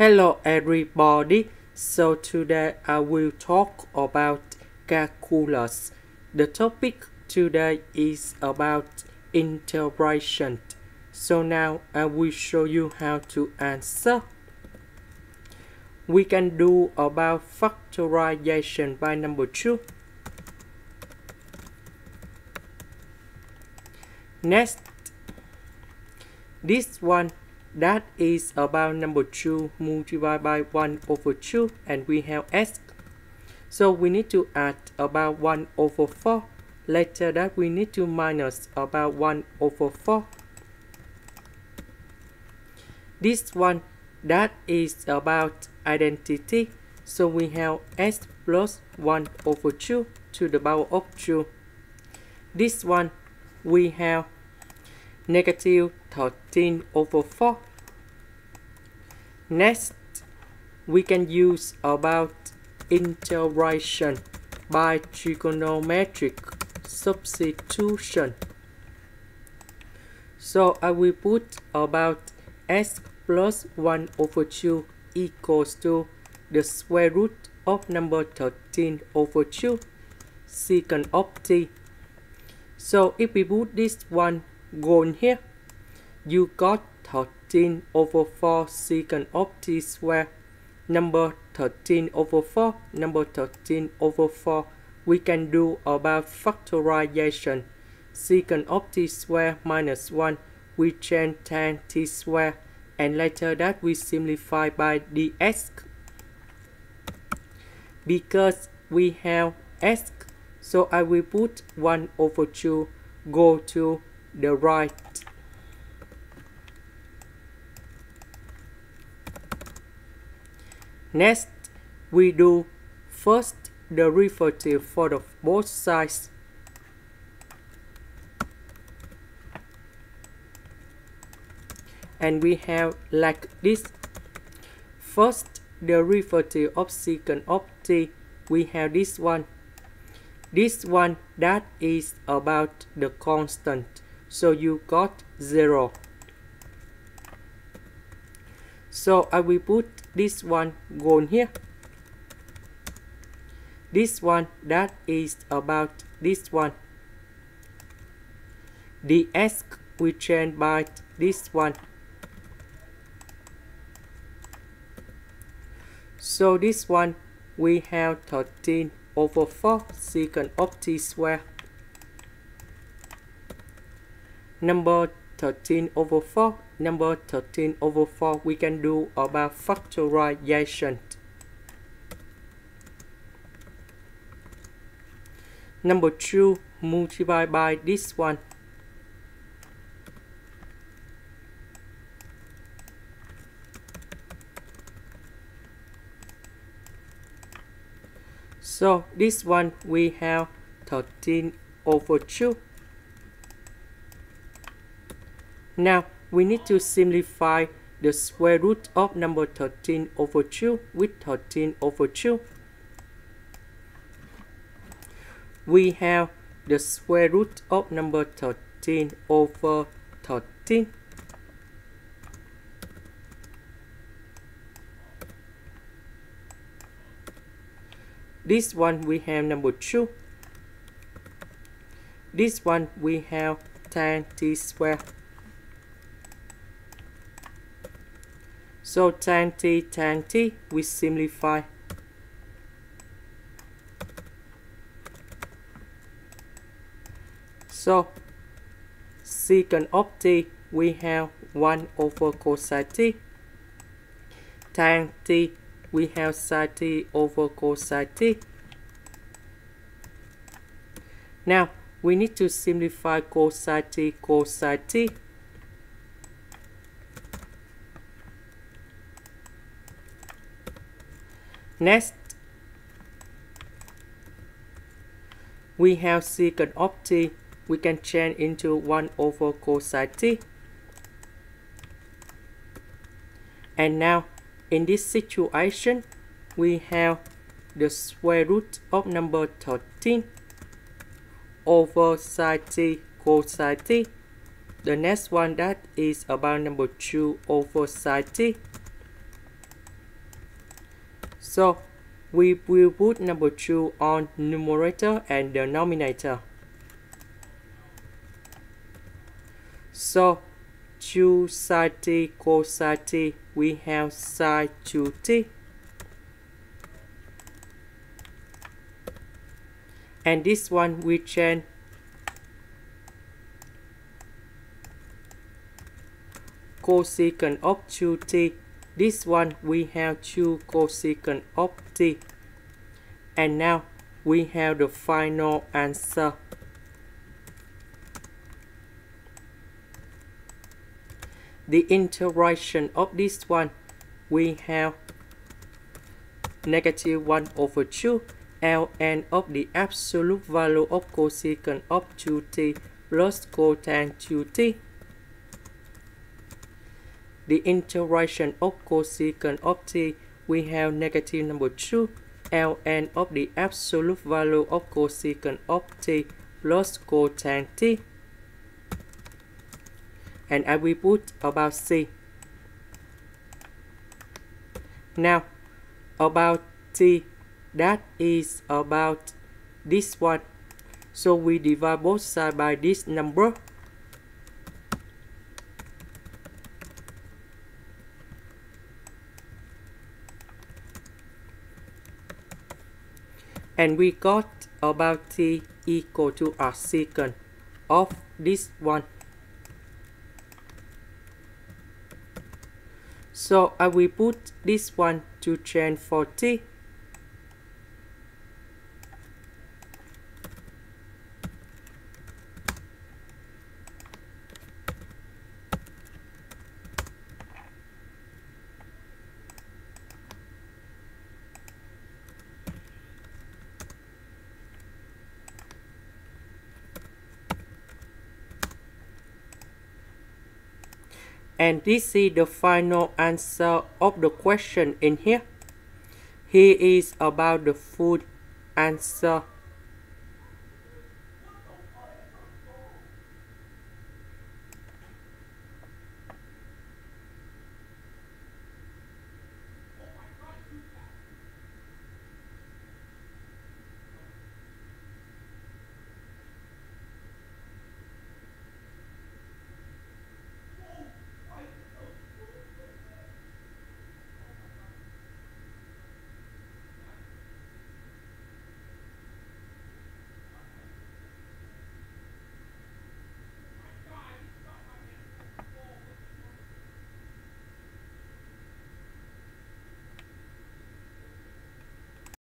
Hello everybody, so today I will talk about calculus. The topic today is about integration. So now I will show you how to answer. We can do about factorization by number 2. Next, this one that is about number 2 multiplied by 1 over 2 and we have s. So we need to add about 1 over 4. Later that we need to minus about 1 over 4. This one that is about identity. So we have s plus 1 over 2 to the power of 2. This one we have negative 13 over 4. Next, we can use about integration by trigonometric substitution. So I will put about s plus 1 over 2 equals to the square root of number 13 over 2 secant of t. So if we put this one gone here, you got 13 over 4 secant of t square. Number 13 over 4, number 13 over 4. We can do about factorization. Secant of t square minus 1, we change tan t square. And later that we simplify by dx. Because we have s, so I will put 1 over 2 go to the right. Next, we do first derivative for the both sides. And we have like this. First derivative of secant of t, we have this one. This one that is about the constant. So you got 0. So I will put this one gone here. This one that is about this one. Dx we change by this one. So this one we have 13 over 4 secant of t square. Number 13 over 4, number 13 over 4, we can do about factorization. Number 2 multiplied by this one. So this one we have 13 over 2. Now we need to simplify the square root of number 13 over 2 with 13 over 2. We have the square root of number 13 over 13. This one we have number 2. This one we have tan t square. So tan t, we simplify. So secant of t, we have 1 over cosine t. Tan t, we have sin t over cosine t. Now we need to simplify cosine t. Next, we have secant of t. We can change into 1 over cosine t. And now, in this situation, we have the square root of number 13 over sin t cosine t. The next one that is about number 2 over sin t. So we will put number 2 on numerator and denominator. So 2 sine t cosine t, we have sine 2t. And this one we change cosecant of 2t. This one we have 2 cosecant of t. And now we have the final answer. The integration of this one, we have negative 1 over 2 ln of the absolute value of cosecant of 2t plus cotan 2t. The integration of cosecant of t, we have negative number 2 ln of the absolute value of cosecant of t plus cotan t. And I will put about c. Now about t, that is about this one. So we divide both sides by this number. And we got about t equal to a secant of this one. So I will put this one to change for t. And this is the final answer of the question in here. Here is about the full answer.